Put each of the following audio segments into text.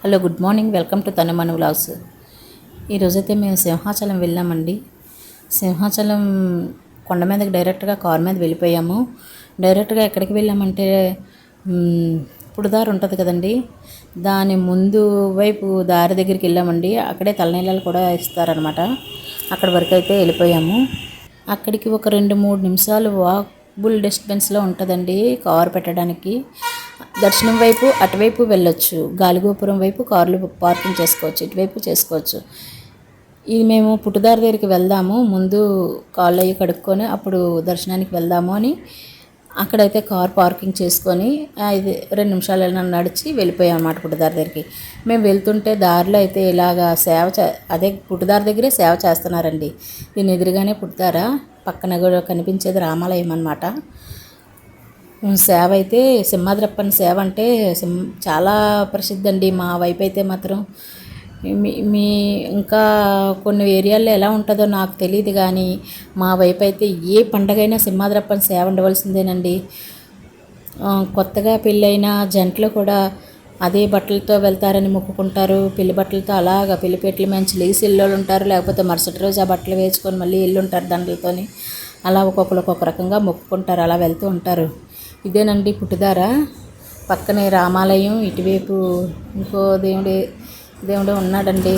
Hello, good morning. Welcome to Tanumanu vlogs. ఈరోజైతే మేము సింహాచలం వెళ్ళామండి. సింహాచలం కొండ మీదకి డైరెక్ట్గా కార్ మీద వెళ్ళిపోయాము. డైరెక్ట్గా ఎక్కడికి వెళ్ళామంటే పుడుదారు ఉంటుంది కదండి, దాని ముందు వైపు దారి దగ్గరికి వెళ్ళామండి. అక్కడే తలనీళ్ళలు కూడా ఇస్తారనమాట. అక్కడి వరకు అయితే వెళ్ళిపోయాము. అక్కడికి ఒక 2-3 నిమిషాలు వాక్బుల్ డిస్టెన్స్లో ఉంటుందండి కారు పెట్టడానికి. దర్శనం వైపు అటువైపు వెళ్ళొచ్చు, గాలిగోపురం వైపు కార్లు పార్కింగ్ చేసుకోవచ్చు, ఇటువైపు చేసుకోవచ్చు. ఇది మేము పుట్టుదారి దగ్గరికి వెళ్దాము, ముందు కాళ్ళు అయ్యి కడుక్కొని అప్పుడు దర్శనానికి వెళ్దాము అని అక్కడైతే కార్ పార్కింగ్ చేసుకొని 2 నిమిషాలు నడిచి వెళ్ళిపోయాం అన్నమాట పుట్టుదారి దగ్గరికి. మేము వెళ్తుంటే దారిలో అయితే ఇలాగా అదే పుట్టుదారి దగ్గరే సేవ చేస్తున్నారండి. దీని ఎదురుగానే పుట్టుదారా, పక్కన కూడా కనిపించేది రామాలయం అన్నమాట. సేవ అయితే సింహాద్రప్పని సేవ అంటే చాలా ప్రసిద్ధి అండి. మా వైపు అయితే మాత్రం మీ ఇంకా కొన్ని ఏరియాల్లో ఎలా ఉంటుందో నాకు తెలియదు, కానీ మా వైపు అయితే ఏ పండగైనా సింహాద్రప్పని సేవ ఉండవలసిందేనండి. కొత్తగా పెళ్ళైన జంటలు కూడా అదే బట్టలతో వెళ్తారని మొక్కుకుంటారు. పెళ్లి బట్టలతో అలాగా పెళ్లిపేటలు మంచి లేసి ఇల్లు ఉంటారు, లేకపోతే మరుసటి రోజు ఆ బట్టలు వేసుకొని మళ్ళీ ఇల్లు ఉంటారు దండలతోని. అలా ఒక్కొక్కరు ఒక్కొక్క రకంగా మొక్కుకుంటారు, అలా వెళ్తూ ఉంటారు. ఇదేనండి పుట్టుదార. పక్కనే రామాలయం, ఇటువైపు ఇంకో దేవుడు ఉన్నాడండి.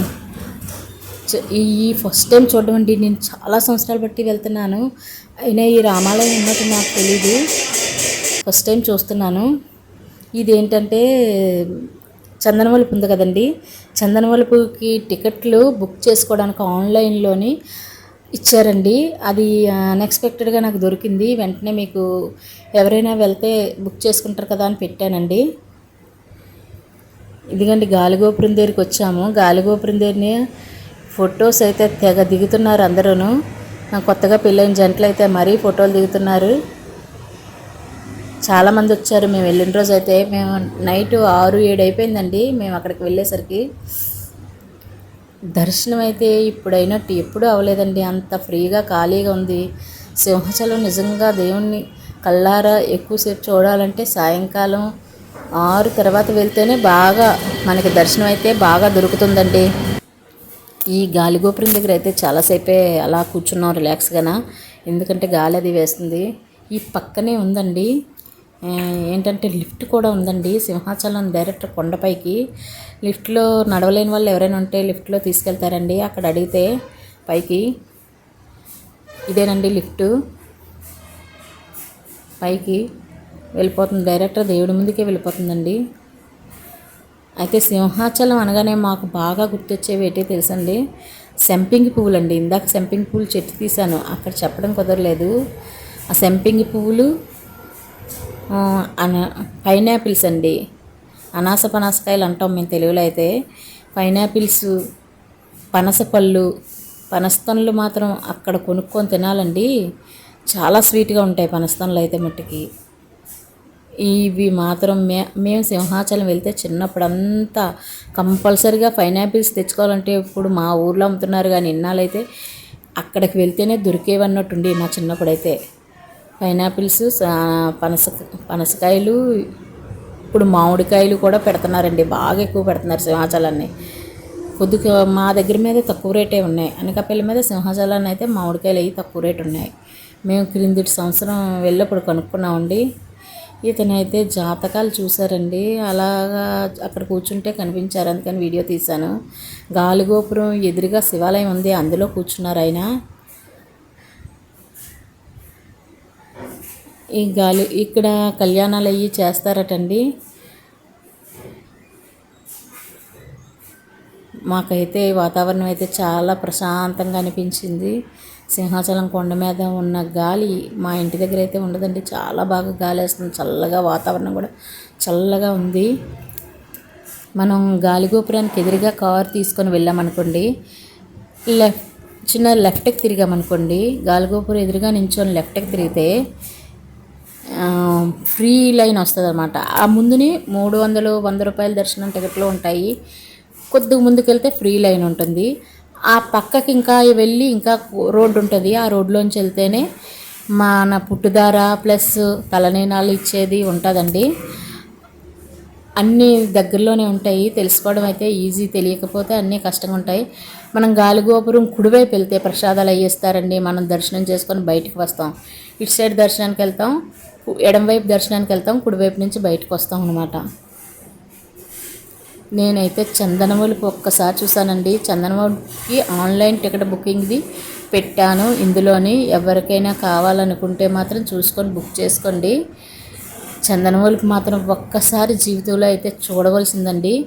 ఈ ఫస్ట్ టైం చూడడం అండి. నేను చాలా సంవత్సరాలు బట్టి వెళ్తున్నాను, అయినా ఈ రామాలయం ఉన్నట్టు నాకు తెలీదు. ఫస్ట్ టైం చూస్తున్నాను. ఇదేంటంటే చందనవలుపు ఉంది కదండి, చందనవలుపుకి టికెట్లు బుక్ చేసుకోవడానికి ఆన్లైన్లోని ఇచ్చారండి. అది అన్ఎక్స్పెక్టెడ్గా నాకు దొరికింది. వెంటనే మీకు ఎవరైనా వెళ్తే బుక్ చేసుకుంటారు కదా అని పెట్టానండి. ఇదిగండి గాలిగోపురం దగ్గరికి వచ్చాము. గాలిగోపురం దగ్గరనే ఫొటోస్ అయితే తెగ దిగుతున్నారు అందరూ. కొత్తగా పెళ్ళైన జంటలు అయితే మరీ ఫోటోలు దిగుతున్నారు. చాలామంది వచ్చారు. మేము వెళ్ళిన రోజు అయితే మేము నైట్ 6-7 అయిపోయిందండి మేము అక్కడికి వెళ్ళేసరికి. దర్శనం అయితే ఇప్పుడైనట్టు ఎప్పుడూ అవ్వలేదండి. అంత ఫ్రీగా ఖాళీగా ఉంది. సింహాచలం నిజంగా దేవుణ్ణి కళ్ళారా ఎక్కువసేపు చూడాలంటే సాయంకాలం 6 తర్వాత వెళ్తేనే బాగా మనకి దర్శనం అయితే బాగా దొరుకుతుందండి. ఈ గాలిగోపురం దగ్గర అయితే చాలాసేపే అలా కూర్చున్నాం రిలాక్స్గానా, ఎందుకంటే గాలి అది వేస్తుంది. ఈ పక్కనే ఉందండి ఏంటంటే లిఫ్ట్ కూడా ఉందండి. సింహాచలం డైరెక్ట్ కొండపైకి లిఫ్ట్లో నడవలేని వాళ్ళు ఎవరైనా ఉంటే లిఫ్ట్లో తీసుకెళ్తారండి. అక్కడ అడిగితే పైకి ఇదేనండి లిఫ్ట్, పైకి వెళ్ళిపోతుంది. డైరెక్ట్ దేవుడి ముందుకే వెళ్ళిపోతుందండి. అయితే సింహాచలం అనగానే మాకు బాగా గుర్తొచ్చేవి ఏంటో తెలుసండి, సంపింగి పువ్వులు అండి. ఇందాక సంపింగి పువ్వులు చెట్టు తీశాను, అక్కడ చెప్పడం కుదరలేదు. ఆ సంపింగి పువ్వులు, పైనాపిల్స్ అండి, పనసకాయలు అంటాం మేము తెలుగులో అయితే. పైనాపిల్స్, పనసపళ్ళు, పనస్తన్లు మాత్రం అక్కడ కొనుక్కొని తినాలండి. చాలా స్వీట్గా ఉంటాయి పనస్తన్లు అయితే మట్టికి. ఇవి మాత్రం మేము సింహాచలం వెళ్తే చిన్నప్పుడంతా కంపల్సరీగా పైనాపిల్స్ తెచ్చుకోవాలంటే ఇప్పుడు మా ఊర్లో అమ్ముతున్నారు, కానీ ఇన్నాళ్ళైతే అక్కడికి వెళ్తేనే దొరికేవన్నట్టుండి మా చిన్నప్పుడైతే. పైనాపిల్స్, పనసకాయలు, ఇప్పుడు మామిడికాయలు కూడా పెడుతున్నారండి. బాగా ఎక్కువ పెడుతున్నారు సింహాచలాన్ని. కొద్దిగా మా దగ్గర మీద తక్కువ రేటే ఉన్నాయి. అనకాపల్లి మీద సింహాచలాన్ని అయితే మామిడికాయలు అవి తక్కువ రేటు ఉన్నాయి. మేము క్రిందటి సంవత్సరం వెళ్ళప్పుడు కనుక్కున్నామండి. ఇతనైతే జాతకాలు చూసారండి. అలాగా అక్కడ కూర్చుంటే కనిపించారు, అందుకని వీడియో తీశాను. గాలిగోపురం ఎదురుగా శివాలయం ఉంది, అందులో కూర్చున్నారు ఆయన. ఇక్కడ కళ్యాణాలు అయ్యి చేస్తారటండి. మాకైతే వాతావరణం అయితే చాలా ప్రశాంతంగా అనిపించింది. సింహాచలం కొండ మీద ఉన్న గాలి మా ఇంటి దగ్గర అయితే ఉండదండి. చాలా బాగా గాలి వేస్తుంది, చల్లగా, వాతావరణం కూడా చల్లగా ఉంది. మనం గాలిగోపురానికి ఎదురుగా కారు తీసుకొని వెళ్ళామనుకోండి, చిన్న లెఫ్ట్కి తిరిగామనుకోండి, గాలిగోపురం ఎదురుగా నించొని లెఫ్ట్కి తిరిగితే ఫ్రీ లైన్ వస్తుంది అన్నమాట. ఆ ముందుని 300-100 రూపాయల దర్శనం టికెట్లు ఉంటాయి. కొద్దిగా ముందుకెళ్తే ఫ్రీ లైన్ ఉంటుంది. ఆ పక్కకి ఇంకా వెళ్ళి ఇంకా రోడ్డు ఉంటుంది. ఆ రోడ్లోంచి వెళ్తేనే మన పుట్టుదార ప్లస్ తలనీనాలు ఇచ్చేది ఉంటుందండి. అన్నీ దగ్గరలోనే ఉంటాయి. తెలుసుకోవడం అయితే ఈజీ, తెలియకపోతే అన్నీ కష్టంగా ఉంటాయి. మనం గాలిగోపురం కుడివైపు వెళ్తే ప్రసాదాలు అయ్యేస్తారండి. మనం దర్శనం చేసుకొని బయటికి వస్తాం. ఇటు సైడ్ దర్శనానికి వెళ్తాం, ఎడంవైపు దర్శనానికి వెళ్తాం, కుడివైపు నుంచి బయటకు వస్తాం అనమాట. నేనైతే చందనమూలికి ఒక్కసారి చూసానండి. చందనమూలికి ఆన్లైన్ టికెట్ బుకింగ్ది పెట్టాను ఇందులోని. ఎవరికైనా కావాలనుకుంటే మాత్రం చూసుకొని బుక్ చేసుకోండి. చందనమూలికి మాత్రం ఒక్కసారి జీవితంలో అయితే చూడవలసిందండి.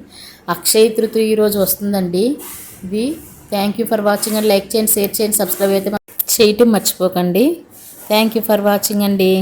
అక్షయ తృతీయ ఈరోజు వస్తుందండి. ఇది థ్యాంక్ యూ ఫర్ వాచింగ్ అండి. లైక్ చేయండి, షేర్ చేయండి, సబ్స్క్రైబ్ అయితే చేయటం మర్చిపోకండి. థ్యాంక్ యూ ఫర్ వాచింగ్ అండి.